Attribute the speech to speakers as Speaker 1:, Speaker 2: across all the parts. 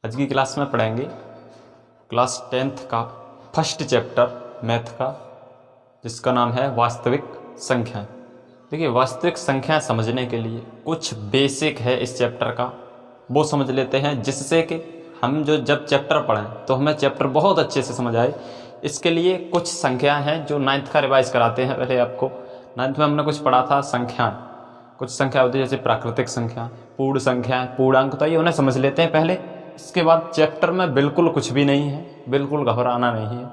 Speaker 1: आज की क्लास में पढ़ेंगे क्लास 10th का फर्स्ट चैप्टर मैथ का, जिसका नाम है वास्तविक संख्याएं। देखिए, वास्तविक संख्याएं समझने के लिए कुछ बेसिक है इस चैप्टर का, वो समझ लेते हैं, जिससे कि हम जब चैप्टर पढ़ें तो हमें चैप्टर बहुत अच्छे से समझ आए। इसके लिए कुछ संख्याएं हैं जो 9th का रिवाइज कराते हैं। पहले आपको 9th में हमने कुछ पढ़ा था संख्याएं, कुछ संख्या होती है जैसे प्राकृतिक संख्या, पूर्ण संख्याएं, पूर्णांक, तो ये उन्हें समझ लेते हैं पहले। इसके बाद चैप्टर में बिल्कुल कुछ भी नहीं है, बिल्कुल घबराना नहीं है,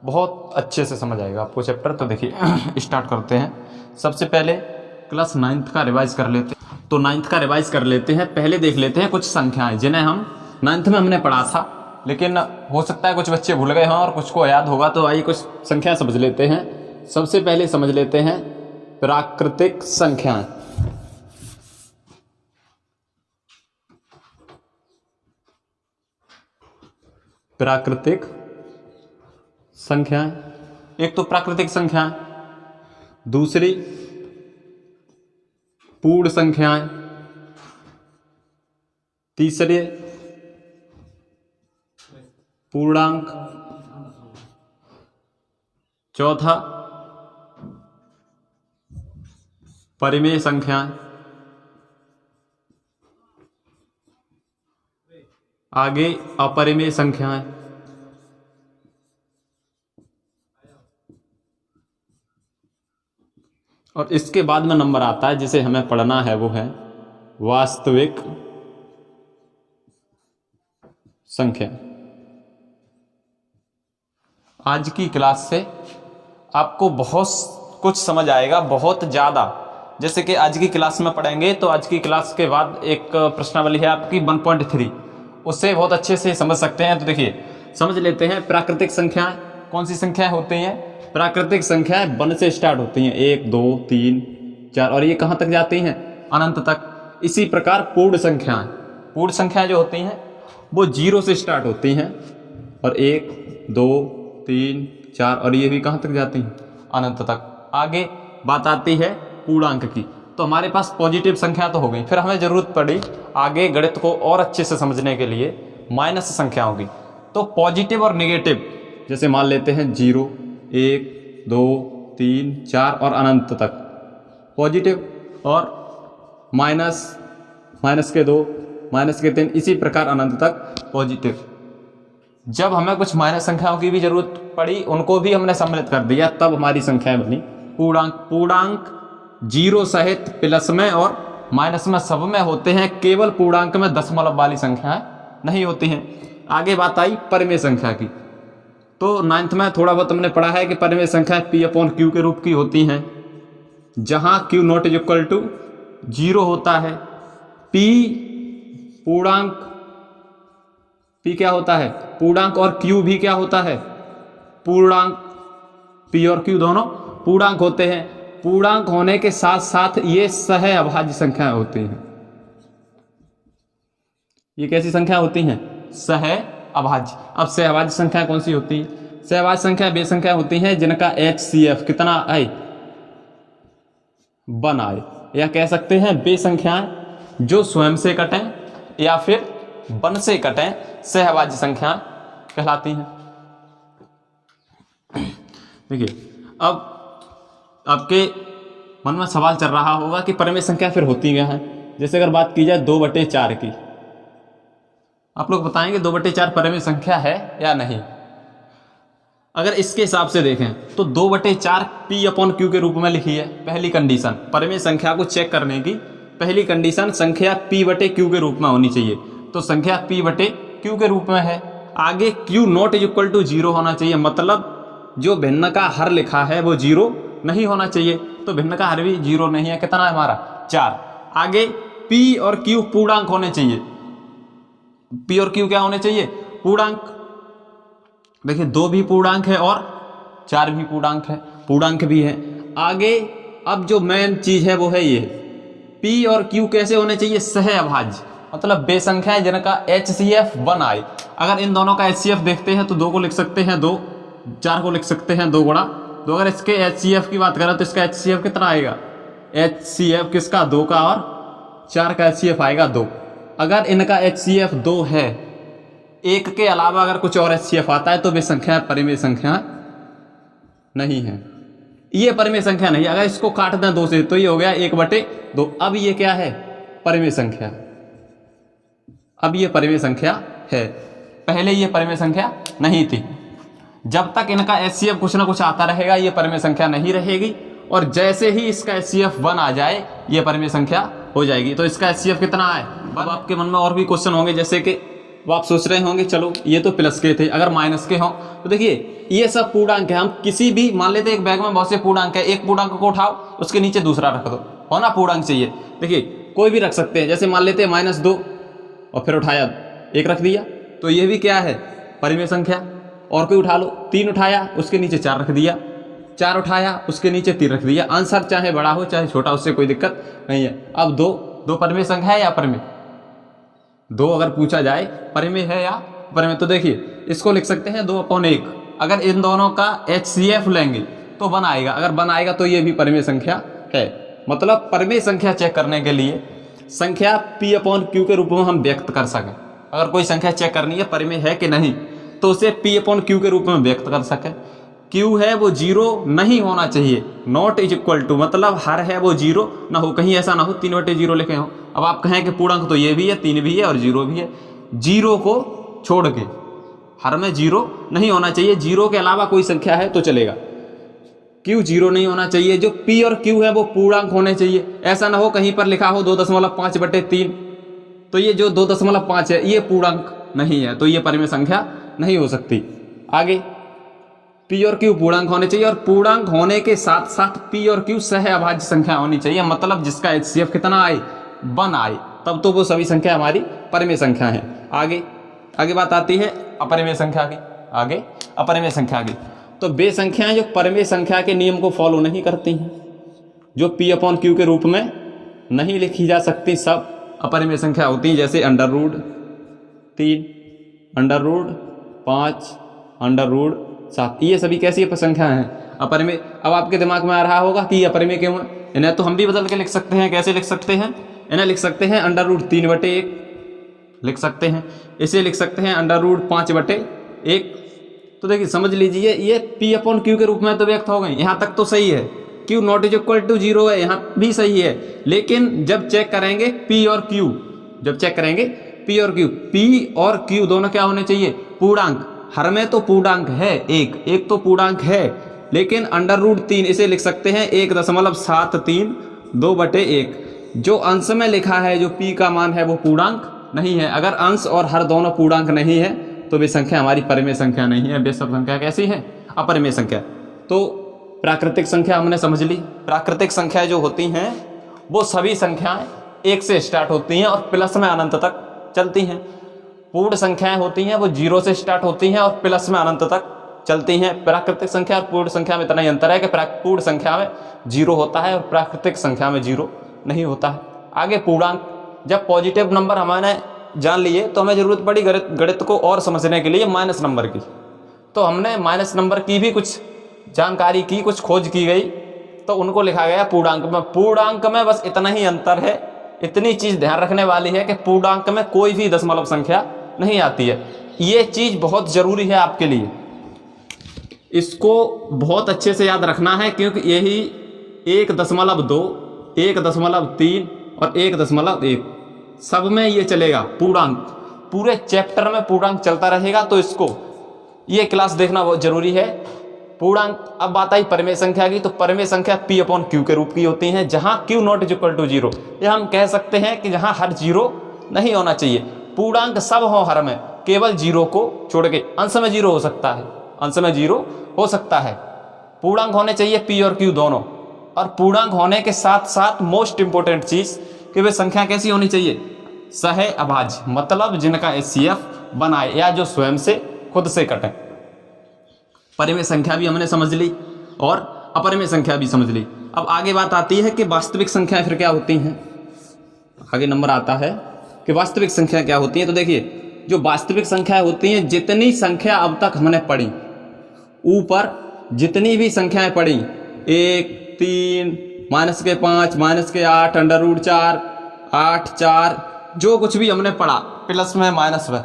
Speaker 1: बहुत अच्छे से समझ आएगा आपको चैप्टर। तो देखिए स्टार्ट करते हैं। सबसे पहले क्लास 9th का रिवाइज कर लेते हैं। तो 9th का रिवाइज कर लेते हैं। पहले देख लेते हैं कुछ संख्याएं जिन्हें हम 9th में हमने पढ़ा था, लेकिन हो सकता है कुछ बच्चे भूल गए हों और कुछ को याद होगा। तो आइए कुछ संख्याएं समझ लेते हैं। सबसे पहले समझ लेते हैं प्राकृतिक संख्याएं। प्राकृतिक संख्याएं, एक तो प्राकृतिक संख्याएं, दूसरी पूर्ण संख्याएं, तीसरे पूर्णांक, चौथा परिमेय संख्याएं, आगे अपरिमेय संख्याएं, और इसके बाद में नंबर आता है जिसे हमें पढ़ना है, वो है वास्तविक संख्या। आज की क्लास से आपको बहुत कुछ समझ आएगा, बहुत ज़्यादा। जैसे कि आज की क्लास में पढ़ेंगे तो आज की क्लास के बाद एक प्रश्नावली है आपकी 1.3, उससे बहुत अच्छे से समझ सकते हैं। तो देखिए समझ लेते हैं प्राकृतिक संख्याएं कौन सी संख्याएं होती हैं। प्राकृतिक संख्याएं 1 से स्टार्ट होती हैं, 1 2 3 4, और ये कहाँ तक जाती हैं? अनंत तक। इसी प्रकार पूर्ण संख्याएं जो होती हैं वो 0 से स्टार्ट होती हैं, और 1 2 3 4, और ये भी कहाँ तक जाती हैं? अनंत तक। आगे बात आती है पूर्णांक की। तो हमारे पास पॉजिटिव संख्या तो हो गई, फिर हमें जरूरत पड़ी आगे गणित को और अच्छे से समझने के लिए माइनस संख्या होगी। तो पॉजिटिव और नेगेटिव, जैसे मान लेते हैं 0 1 2 3 4 और अनंत तक पॉजिटिव, और माइनस के 2 माइनस के 3, इसी प्रकार अनंत तक पॉजिटिव। जब हमें कुछ माइनस संख्याओं की भी जरूरत पड़ी, उनको भी हमने सम्मिलित कर दिया, तब हमारी संख्याएं बनी पूर्णांक 0 सहित प्लस में और माइनस में सब में होते हैं। केवल पूर्णांक में दशमलव वाली संख्याएं नहीं होती हैं। आगे बात आई परिमेय संख्या की। तो 9th में थोड़ा बहुत हमने पढ़ा है कि परिमेय संख्याएं P/Q के रूप की होती हैं, जहां Q naught is equal to 0 होता है। P पूर्णांक, P क्या होता है? पूर्णांक, और Q भी क्या होता है? पूर्णांक। P और Q दोनों पूर्णांक होते हैं। पूर्णांक होने के साथ साथ ये सह अभाज्य संख्याएं होती हैं। ये कैसी संख्या होती हैं? सह अभाज्य। अब सहअभाज्य संख्या कौन सी होती है? सहअभाज्य संख्या वे संख्या होती हैं जिनका HCF कितना आए? 1 आए, या कह सकते हैं वे संख्याएं जो स्वयं से कटें या फिर 1 से कटें, सहअभाज्य संख्याएं कहलाती हैं। देखिए, अब आपके मन में सवाल चल रहा होगा कि परिमेय संख्या फिर होती क्या है। जैसे अगर बात की जाए 2/4 की, आप लोग बताएंगे 2/4 परिमेय संख्या है या नहीं। अगर इसके हिसाब से देखें तो 2/4 P/Q के रूप में लिखी है। पहली कंडीशन, परिमेय संख्या को चेक करने की पहली कंडीशन, संख्या P/Q के रूप में होनी चाहिए। तो संख्या P/Q के रूप में है। आगे Q naught is equal to 0 होना चाहिए, मतलब जो भिन्न का हर लिखा है वो 0 नहीं होना चाहिए। तो भिन्न का हर भी 0 नहीं है। कितना है हमारा? 4। आगे P और Q पूर्णांक होने चाहिए। P और Q क्या होने चाहिए? पूर्णांक। देखिए 2 भी पूर्णांक है और 4 भी पूर्णांक भी है। आगे अब जो मेन चीज है वो है ये, P और Q कैसे होने चाहिए? सह अभाज्य, मतलब वे संख्याएं जिनका HCF 1 आए। अगर इन दोनों का HCF देखते हैं तो 2 को लिख सकते हैं 2, 4 को लिख सकते हैं 2 गुणा 2। अगर इसके HCF की बात करें तो इसका HCF कितना आएगा? HCF किसका? 2 का, और 4 का HCF आएगा 2। अगर इनका HCF 2 है एक के अलावा अगर कुछ और HCF आता है तो वे संख्या परिमेय संख्या नहीं है। ये परिमेय संख्या नहीं। अगर इसको काट दें 2 से तो ये हो गया 1/2। अब ये क्या है? परिमेय संख्या। अब ये परिमेय संख्या है, पहले ये परिमेय संख्या नहीं थी। जब तक इनका HCF कुछ ना कुछ आता रहेगा ये परिमेय संख्या नहीं रहेगी, और जैसे ही इसका HCF 1 आ जाए ये परिमेय संख्या हो जाएगी। तो इसका HCF कितना है? अब आपके मन में और भी क्वेश्चन होंगे, जैसे कि वो आप सोच रहे होंगे चलो ये तो प्लस के थे, अगर माइनस के हों तो देखिए ये सब पूर्णांक है। हम किसी भी, मान लेते एक बैग में बहुत से पूर्णांक है, एक पूर्णांक को उठाओ उसके नीचे दूसरा रख दो, हो ना, पूर्णांक चाहिए। देखिए कोई भी रख सकते हैं, जैसे मान लेते हैं -2 और फिर उठाया 1 रख दिया, तो ये भी क्या है? परिमेय संख्या। और कोई उठा लो, 3 उठाया उसके नीचे 4 रख दिया, 4 उठाया उसके नीचे 3 रख दिया। आंसर चाहे बड़ा हो चाहे छोटा, उससे कोई दिक्कत नहीं है। अब 2 परिमेय संख्या है या परिमेय? 2 अगर पूछा जाए परिमेय है या परिमेय, तो देखिए इसको लिख सकते हैं 2/1। अगर इन दोनों का HCF लेंगे तो 1 आएगा, अगर 1 आएगा तो ये भी परिमेय संख्या है। मतलब परिमेय संख्या चेक करने के लिए संख्या P/Q के रूप में हम व्यक्त कर सकें। अगर कोई संख्या चेक करनी है परिमेय है कि नहीं, तो उसे P/Q के रूप में व्यक्त कर सकें। Q है वो 0 नहीं होना चाहिए, नॉट इज इक्वल टू, मतलब हर है वो 0 ना हो, कहीं ऐसा ना हो 3/0 लिखे हो। अब आप कहें कि पूर्णांक तो ये भी है, 3 भी है और 0 भी है, 0 को छोड़ के हर में 0 नहीं होना चाहिए। 0 के अलावा कोई संख्या है तो चलेगा, Q 0 नहीं होना चाहिए। जो P और Q है वो पूर्णांक होने चाहिए। ऐसा ना हो कहीं पर लिखा हो 2.5/3, तो ये जो 2.5 है ये पूर्णांक नहीं है, तो ये परिमेय संख्या नहीं हो सकती। आगे P और Q पूर्णांक होने चाहिए, और पूर्णांक होने के साथ साथ P और Q सह अभाज्य संख्या होनी चाहिए। मतलब जिसका HCF कितना आए? 1 आए, तब तो वो सभी संख्या हमारी परिमेय संख्या है। आगे बात आती है अपरिमेय संख्या की। आगे अपरिमेय संख्या की, तो वे संख्याएं जो परिमेय संख्या के नियम को फॉलो नहीं करती हैं, जो P/Q के रूप में नहीं लिखी जा सकती, सब अपरिमेय संख्या होती हैं। जैसे √3, √5, √7, ये सभी कैसी संख्या हैं? अपरिमेय। अब आपके दिमाग में आ रहा होगा कि अपरिमेय क्यों है? इन्हें तो हम भी बदल के लिख सकते हैं। कैसे लिख सकते हैं? इन्हें लिख सकते हैं √3/1 लिख सकते हैं, इसे लिख सकते हैं √5/1। तो देखिए समझ लीजिए ये P/Q के रूप में तो व्यक्त हो गई, यहाँ तक तो सही है। Q naught is equal to 0 है, यहाँ भी सही है। लेकिन जब चेक करेंगे P और Q, P और Q दोनों क्या होने चाहिए? पूर्णांक। हर में तो पूर्णांक है, एक तो पूर्णांक है, लेकिन √3 इसे लिख सकते हैं 1.73 2/1। जो अंश में लिखा है, जो P का मान है वो पूर्णांक नहीं है। अगर अंश और हर दोनों पूर्णांक नहीं है तो वे संख्या हमारी परिमेय संख्या नहीं है। वे सब संख्या कैसी है? अपरिमेय संख्या। तो प्राकृतिक संख्या हमने समझ ली। प्राकृतिक संख्या जो होती हैं वो सभी संख्याएं 1 से स्टार्ट होती हैं और प्लस में अनंत तक चलती हैं। पूर्ण संख्याएं होती हैं वो 0 से स्टार्ट होती हैं और प्लस में अनंत तक चलती हैं। प्राकृतिक संख्या और पूर्ण संख्या में इतना ही अंतर है कि पूर्ण संख्या में 0 होता है और प्राकृतिक संख्या में 0 नहीं होता है। आगे पूर्णांक। जब पॉजिटिव नंबर हमने जान लिए तो हमें जरूरत पड़ी गणित को और समझने के लिए माइनस नंबर की। तो हमने माइनस नंबर की भी कुछ जानकारी की, कुछ खोज की गई, तो उनको लिखा गया पूर्णांक में। पूर्णांक में बस इतना ही अंतर है, इतनी चीज ध्यान रखने वाली है कि पूर्णांक में कोई भी दशमलव संख्या नहीं आती है। ये चीज बहुत जरूरी है आपके लिए, इसको बहुत अच्छे से याद रखना है, क्योंकि यही 1.2, 1.3 और 1.1 सब में ये चलेगा पूर्णांक। पूरे चैप्टर में पूर्णांक चलता रहेगा, तो इसको ये क्लास देखना बहुत जरूरी है। पूर्णांक। अब बात आई परिमेय संख्या की, तो परिमेय संख्या P/Q के रूप की होती हैं, जहां Q naught is equal to 0। या हम कह सकते हैं कि जहां हर 0 नहीं होना चाहिए। पूर्णांक सब हो हर में, केवल 0 को छोड़ के। अंश में 0 हो सकता है, अंश में 0 हो सकता है। पूर्णांक होने चाहिए P और Q दोनों। और पूर्णांक होने के साथ साथ मोस्ट इंपोर्टेंट चीज कि वे संख्या कैसी होनी चाहिए? सह अभाज्य, मतलब जिनका HCF बनाए या जो स्वयं से खुद से कटे। परिमेय संख्या भी हमने समझ ली और अपरिमेय संख्या भी समझ ली। अब आगे बात आती है कि वास्तविक संख्या फिर क्या होती हैं। आगे नंबर आता है कि वास्तविक संख्या क्या होती है। तो देखिए जो वास्तविक संख्या होती हैं, जितनी संख्या अब तक हमने पढ़ी, ऊपर जितनी भी संख्याएं पढ़ी, 1, 3, -5, -8, √4, 8, 4, जो कुछ भी हमने पढ़ा प्लस में माइनस में,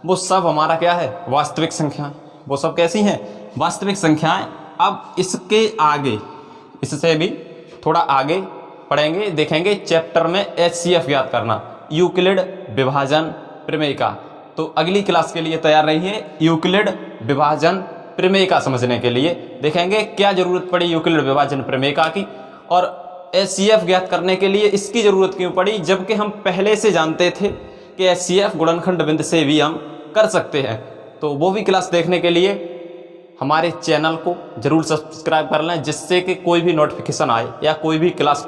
Speaker 1: वो सब हमारा क्या है, वास्तविक संख्याएं। वो सब कैसी हैं, वास्तविक संख्याएं। अब इसके आगे, इससे भी थोड़ा आगे पढ़ेंगे, देखेंगे चैप्टर में HCF ज्ञात करना, यूक्लिड विभाजन प्रमेय का। तो अगली क्लास के लिए तैयार रहिए यूक्लिड विभाजन प्रमेय का समझने के लिए। देखेंगे क्या जरूरत पड़ी यूक्लिड विभाजन प्रमेय का की, और HCF ज्ञात करने के लिए इसकी जरूरत क्यों पड़ी, जबकि हम पहले से जानते थे कि HCF गुणनखंड बिंदु से भी हम कर सकते हैं। तो वो भी क्लास देखने के लिए हमारे चैनल को जरूर सब्सक्राइब कर लें, जिससे कि कोई भी नोटिफिकेशन आए या कोई भी क्लास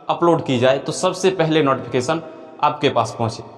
Speaker 1: अपलोड की जाए तो सबसे पहले नोटिफिकेशन आपके पास पहुंचे।